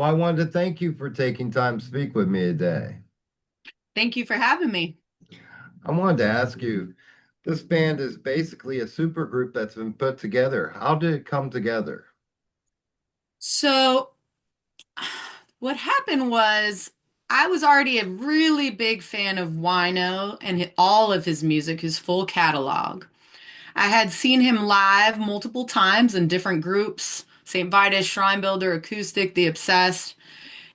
Well, I wanted to thank you for taking time to speak with me today. Thank you for having me. I wanted to ask you, this band is basically a super group that's been put together. How did it come together? So, what happened was I was already a really big fan of Wino and all of his music, his full catalog. I had seen him live multiple times in different groups, St. Vitus, Shrine Builder, Acoustic, The Obsessed.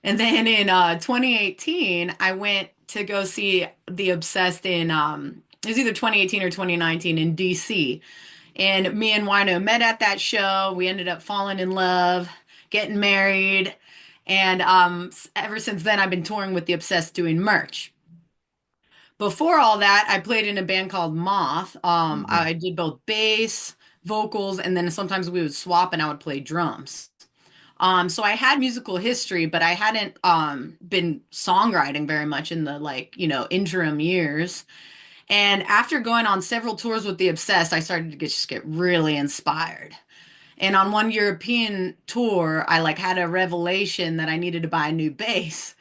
And then in 2018, I went to go see The Obsessed in, it was either 2018 or 2019 in DC. And me and Wino met at that show. We ended up falling in love, getting married. And ever since then, I've been touring with The Obsessed doing merch. Before all that, I played in a band called Moth. Mhm. I did both bass, vocals, and then sometimes we would swap and I would play drums. So I had musical history, but I hadn't been songwriting very much in the interim years. And after going on several tours with The Obsessed, I started to just get really inspired. And on one European tour, I had a revelation that I needed to buy a new bass.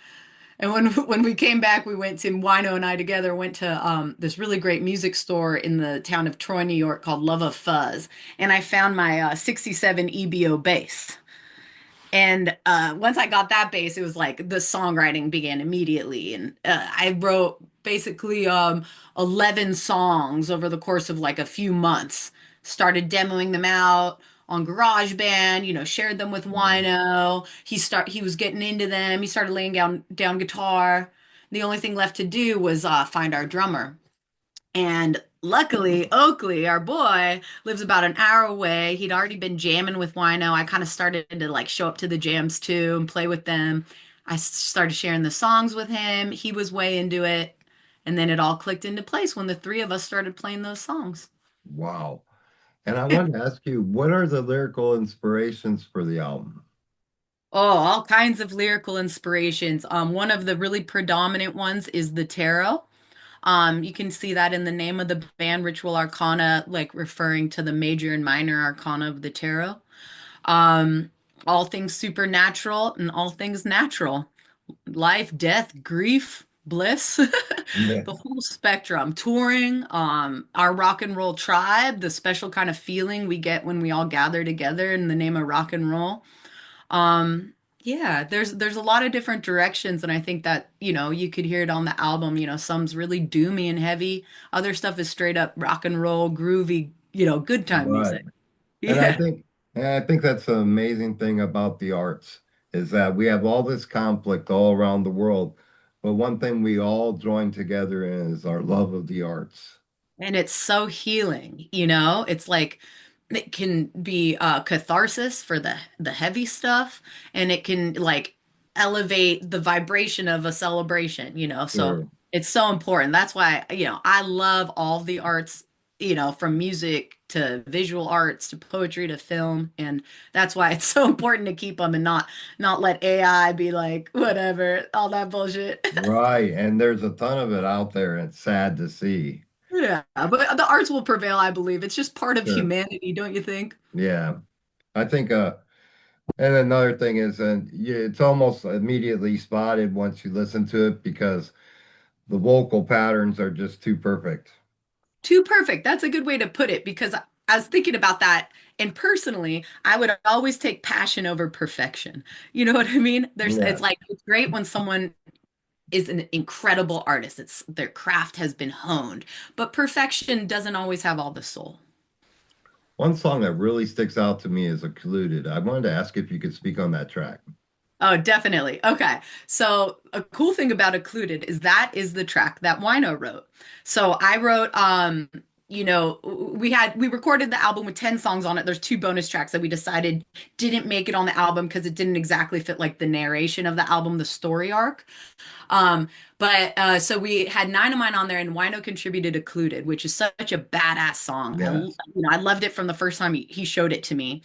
And when we came back, we went to Wino and I together went to this really great music store in the town of Troy, New York called Love of Fuzz, and I found my '67 EBO bass. And once I got that bass, it was like the songwriting began immediately. And I wrote basically 11 songs over the course of like a few months. Started demoing them out on GarageBand, shared them with Mhm. Wino. He was getting into them. He started laying down guitar. The only thing left to do was find our drummer. And luckily, Oakley, our boy, lives about an hour away. He'd already been jamming with Wino. I kind of started to show up to the jams too and play with them. Started sharing the songs with him. He was way into it. And then it all clicked into place when the three of us started playing those songs. Wow. And I wanted to ask you, what are the lyrical inspirations for the album? Oh, all kinds of lyrical inspirations. One of the really predominant ones is the tarot. You can see that in the name of the band, Ritual Arcana, like referring to the major and minor arcana of the tarot. Um, all things supernatural and all things natural. Life, death, grief, bliss, Yeah. the whole spectrum. Touring, our rock and roll tribe, the special kind of feeling we get when we all gather together in the name of rock and roll. Um, yeah, there's a lot of different directions, and I think that, you could hear it on the album. Some's really doomy and heavy. Other stuff is straight up rock and roll, groovy, good time Right. music. And I Yeah. think and I think that's the amazing thing about the arts is that we have all this conflict all around the world, but one thing we all join together in is our love of the arts. And it's so healing, It's like it can be catharsis for the heavy stuff, and it can elevate the vibration of a celebration, So Sure. it's so important. That's why, I love all the arts, from music to visual arts to poetry to film, and that's why it's so important to keep them and not let AI be like whatever, all that bullshit. Right. And there's a ton of it out there, and it's sad to see. Yeah, but the arts will prevail, I believe. It's just part of Sure. humanity, don't you think? Yeah. I think and another thing is and it's almost immediately spotted once you listen to it because the vocal patterns are just too perfect. Too perfect. That's a good way to put it because I was thinking about that. And personally, I would always take passion over perfection. You know what I mean? It's Yes. like, it's great when someone is an incredible artist. It's their craft has been honed, but perfection doesn't always have all the soul. One song that really sticks out to me is Occluded. I wanted to ask if you could speak on that track. Oh, definitely. Okay. So a cool thing about Occluded is that is the track that Wino wrote. So I wrote, we recorded the album with 10 songs on it. There's two bonus tracks that we decided didn't make it on the album because it didn't exactly fit like the narration of the album, the story arc. But so we had nine of mine on there, and Wino contributed "Occluded," which is such a badass song. Yes. I loved it from the first time he showed it to me.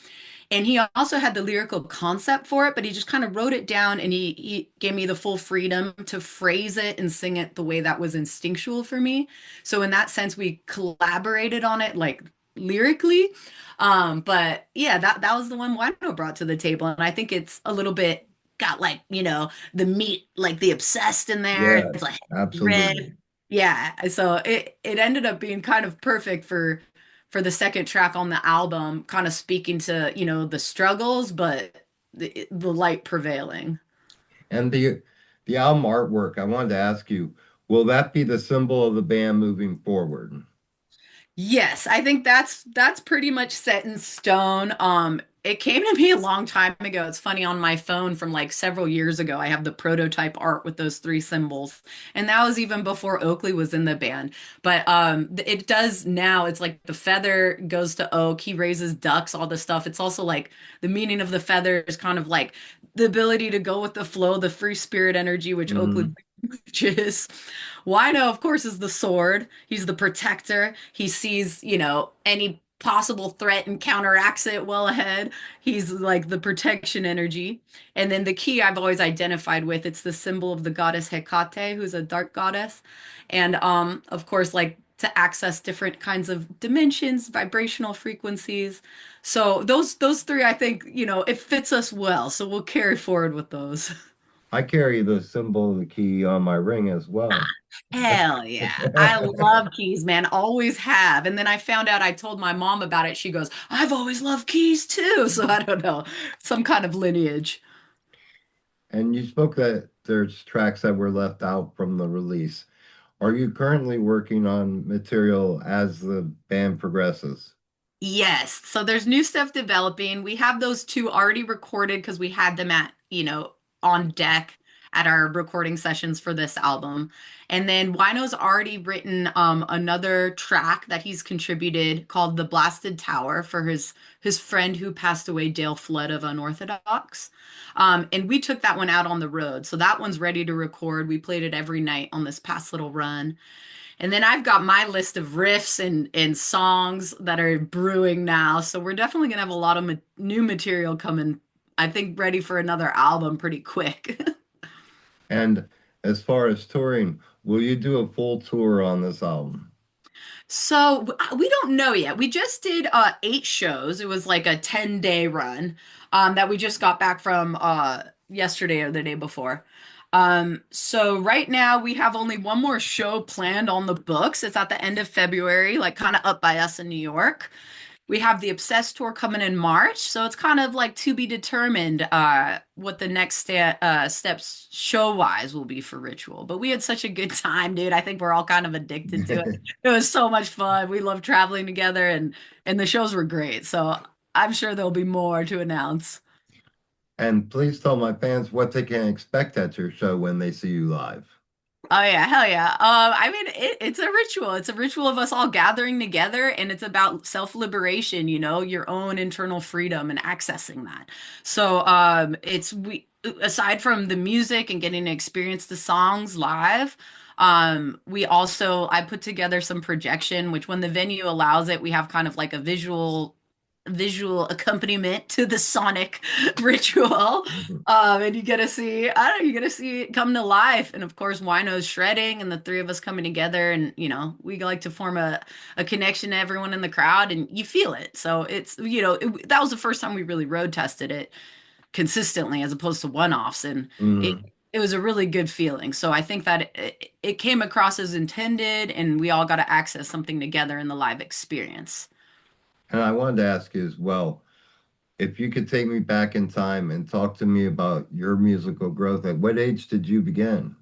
And he also had the lyrical concept for it, but he just kind of wrote it down and he gave me the full freedom to phrase it and sing it the way that was instinctual for me. So in that sense, we collaborated on it like lyrically. But yeah, that was the one Wino brought to the table. And I think it's a little bit got like, the meat, like the obsessed in there. Yeah, It's like riff. absolutely. Yeah. So it ended up being kind of perfect for the second track on the album, kind of speaking to, the struggles, but the light prevailing. And the album artwork, I wanted to ask you, will that be the symbol of the band moving forward? Yes, I think that's pretty much set in stone. It came to me a long time ago. It's funny, on my phone from like several years ago, I have the prototype art with those three symbols. And that was even before Oakley was in the band. But it does now. It's like the feather goes to Oak, he raises ducks, all this stuff. It's also like the meaning of the feather is kind of like the ability to go with the flow, the free spirit energy, which Oakley Hmm. preaches. Wino, of course, is the sword. He's the protector. He sees, any possible threat and counteracts it well ahead. He's like the protection energy. And then the key I've always identified with, it's the symbol of the goddess Hecate, who's a dark goddess. And of course, like to access different kinds of dimensions, vibrational frequencies. So those three, I think, it fits us well. So we'll carry forward with those. I carry the symbol of the key on my ring as well. Hell yeah. I love keys, man. Always have. And then I found out, I told my mom about it. She goes, I've always loved keys too. So I don't know, some kind of lineage. And you spoke that there's tracks that were left out from the release. Are you currently working on material as the band progresses? Yes. So there's new stuff developing. We have those two already recorded because we had them at, on deck at our recording sessions for this album. And then Wino's already written another track that he's contributed called The Blasted Tower for his friend who passed away, Dale Flood of Unorthodox. And we took that one out on the road. So that one's ready to record. We played it every night on this past little run. And then I've got my list of riffs and songs that are brewing now. So we're definitely gonna have a lot of new material coming. I think ready for another album pretty quick. And as far as touring, will you do a full tour on this album? So we don't know yet. We just did 8 shows. It was like a 10-day run that we just got back from yesterday or the day before. So right now we have only one more show planned on the books. It's at the end of February, like kind of up by us in New York. We have the Obsessed tour coming in March, so it's kind of like to be determined what the next steps show wise will be for Ritual. But we had such a good time, dude. I think we're all kind of addicted to it. It was so much fun. We love traveling together, and the shows were great. So I'm sure there'll be more to announce. And please tell my fans what they can expect at your show when they see you live. Oh yeah, hell yeah. I mean, it's a ritual. It's a ritual of us all gathering together, and it's about self-liberation, your own internal freedom and accessing that. So, it's we aside from the music and getting to experience the songs live, we also I put together some projection, which when the venue allows it, we have kind of like a visual accompaniment to the sonic ritual. Mhm. And you get to see, I don't know, you get to see it come to life. And of course, Wino's shredding and the three of us coming together. And, we like to form a connection to everyone in the crowd and you feel it. So it's, that was the first time we really road tested it consistently as opposed to one-offs. And it, Mhm. it was a really good feeling. So I think that it came across as intended and we all got to access something together in the live experience. And I wanted to ask you as well, if you could take me back in time and talk to me about your musical growth, at what age did you begin?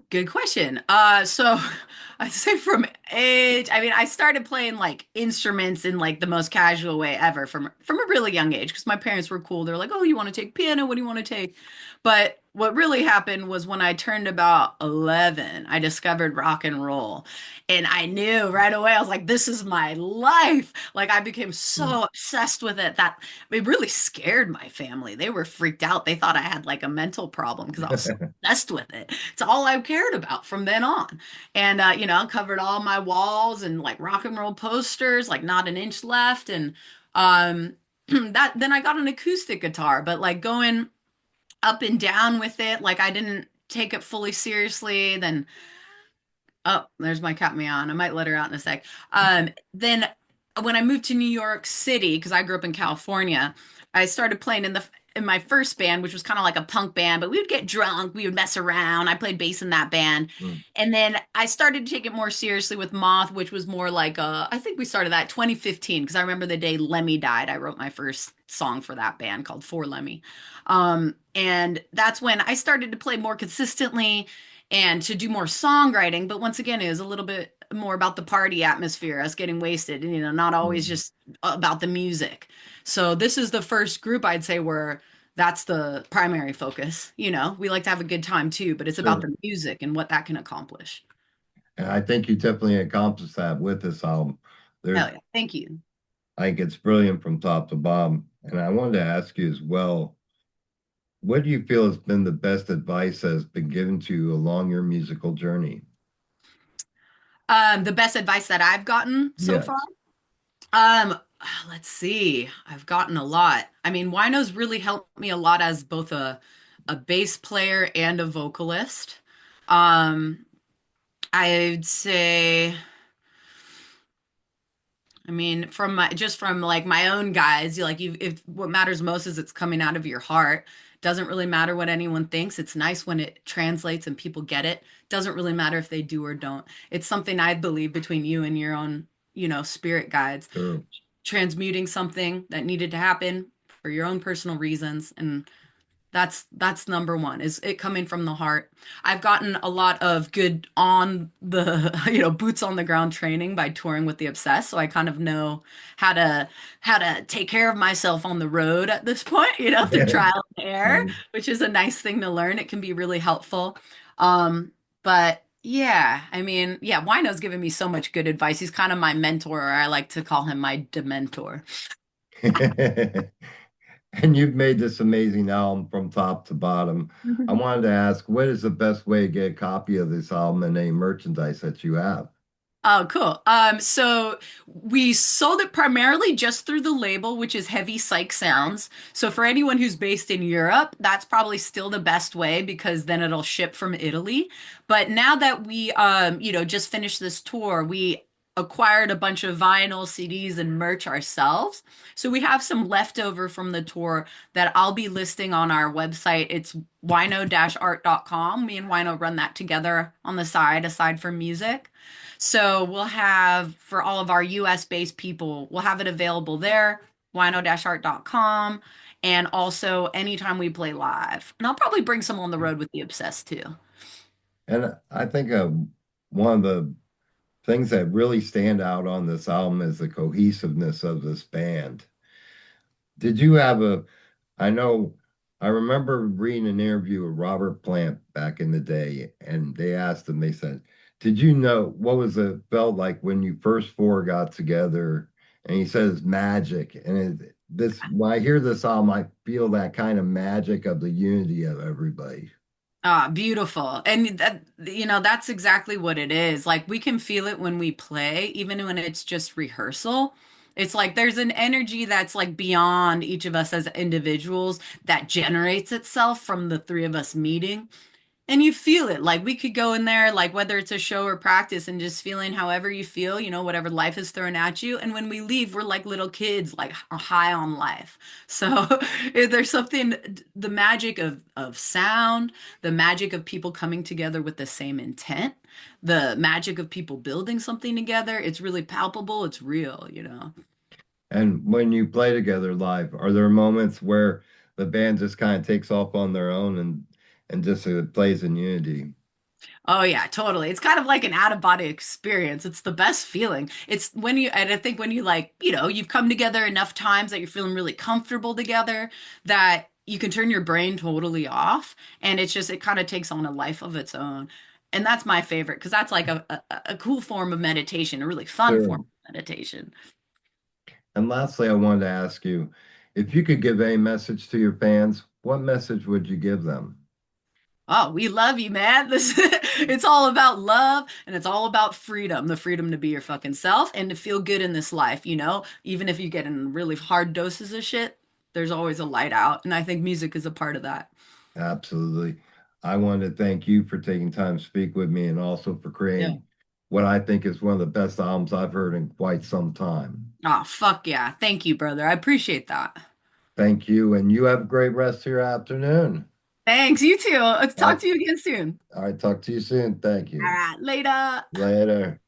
Good question. So I'd say from age, I mean, I started playing like instruments in like the most casual way ever from a really young age because my parents were cool. They're like, "Oh, you want to take piano? What do you want to take?" But what really happened was when I turned about 11, I discovered rock and roll. And I knew right away, I was like, this is my life. Like I became Mm. so obsessed with it that it really scared my family. They were freaked out. They thought I had like a mental problem because I was so obsessed with it. It's all I cared about from then on. And covered all my walls and like rock and roll posters, like not an inch left. And um that then I got an acoustic guitar, but like going up and down with it, like I didn't take it fully seriously. Then oh, there's my cat meowing. I might let her out in a sec. Then when I moved to New York City, because I grew up in California, I started playing in the in my first band, which was kind of like a punk band, but we would get drunk, we would mess around. I played bass in that band. Mm. And then I started to take it more seriously with Moth, which was more like I think we started that 2015 because I remember the day Lemmy died. I wrote my first song for that band called For Lemmy. And that's when I started to play more consistently and to do more songwriting. But once again, it was a little bit more about the party atmosphere, us getting wasted, and not always Mm. just about the music. So this is the first group I'd say where that's the primary focus. We like to have a good time too, but it's about Sure. the music and what that can accomplish. And I think you definitely accomplished that with this album. There's, Hell yeah. Thank you. I think it's brilliant from top to bottom. And I wanted to ask you as well, what do you feel has been the best advice that has been given to you along your musical journey? The best advice that I've gotten so far. Yes. Um, let's see. I've gotten a lot. I mean, Wino's really helped me a lot as both a bass player and a vocalist. Um, I'd say, I mean, from like my own guys, if what matters most is it's coming out of your heart. Doesn't really matter what anyone thinks. It's nice when it translates and people get it. Doesn't really matter if they do or don't. It's something I believe between you and your own, spirit guides, Sure. transmuting something that needed to happen for your own personal reasons, and that's number one, is it coming from the heart. I've gotten a lot of good on the boots on the ground training by touring with the Obsessed, so I kind of know how to take care of myself on the road at this point, through trial and error, Nice. which is a nice thing to learn. It can be really helpful. But yeah, I mean, yeah, Wino's given me so much good advice. He's kind of my mentor, or I like to call him my dementor. And you've made this amazing album from top to bottom. I wanted to ask, what is the best way to get a copy of this album and any merchandise that you have? Oh, cool. So we sold it primarily just through the label, which is Heavy Psych Sounds. So for anyone who's based in Europe, that's probably still the best way because then it'll ship from Italy. But now that we, just finished this tour, we acquired a bunch of vinyl, CDs, and merch ourselves. So we have some leftover from the tour that I'll be listing on our website. It's wino-art.com. Me and Wino run that together on the side, aside from music. So we'll have for all of our US based people, we'll have it available there, wino-art.com, and also anytime we play live. And I'll probably bring some on the road with the Obsessed too. And I think one of the things that really stand out on this album is the cohesiveness of this band. Did you have I know, I remember reading an interview with Robert Plant back in the day, and they asked him, they said, did you know what was it felt like when you first four got together? And he says magic. And when I hear this album, I feel that kind of magic of the unity of everybody. Ah, beautiful. And that's exactly what it is. Like we can feel it when we play, even when it's just rehearsal. It's like there's an energy that's like beyond each of us as individuals that generates itself from the three of us meeting. And you feel it. Like we could go in there, like whether it's a show or practice, and just feeling however you feel, whatever life is throwing at you. And when we leave, we're like little kids, like high on life. So there's something, the magic of sound, the magic of people coming together with the same intent, the magic of people building something together. It's really palpable. It's real. And when you play together live, are there moments where the band just kind of takes off on their own and just plays in unity? Oh yeah, totally. It's kind of like an out of body experience. It's the best feeling. It's when and I think when you like, you've come together enough times that you're feeling really comfortable together that you can turn your brain totally off and it kind of takes on a life of its own. And that's my favorite because that's like a cool form of meditation, a really fun Sure. form of meditation. And lastly, I wanted to ask you, if you could give a message to your fans, what message would you give them? Oh, we love you, man. It's all about love and it's all about freedom, the freedom to be your fucking self and to feel good in this life. Even if you get in really hard doses of shit, there's always a light out. And I think music is a part of that. Absolutely. I wanted to thank you for taking time to speak with me and also for Yeah. creating what I think is one of the best albums I've heard in quite some time. Oh, fuck yeah. Thank you, brother. I appreciate that. Thank you, and you have a great rest of your afternoon. Thanks, you too. Let's All talk right, to you again soon. all right, talk to you soon. Thank All you. right, later. Later.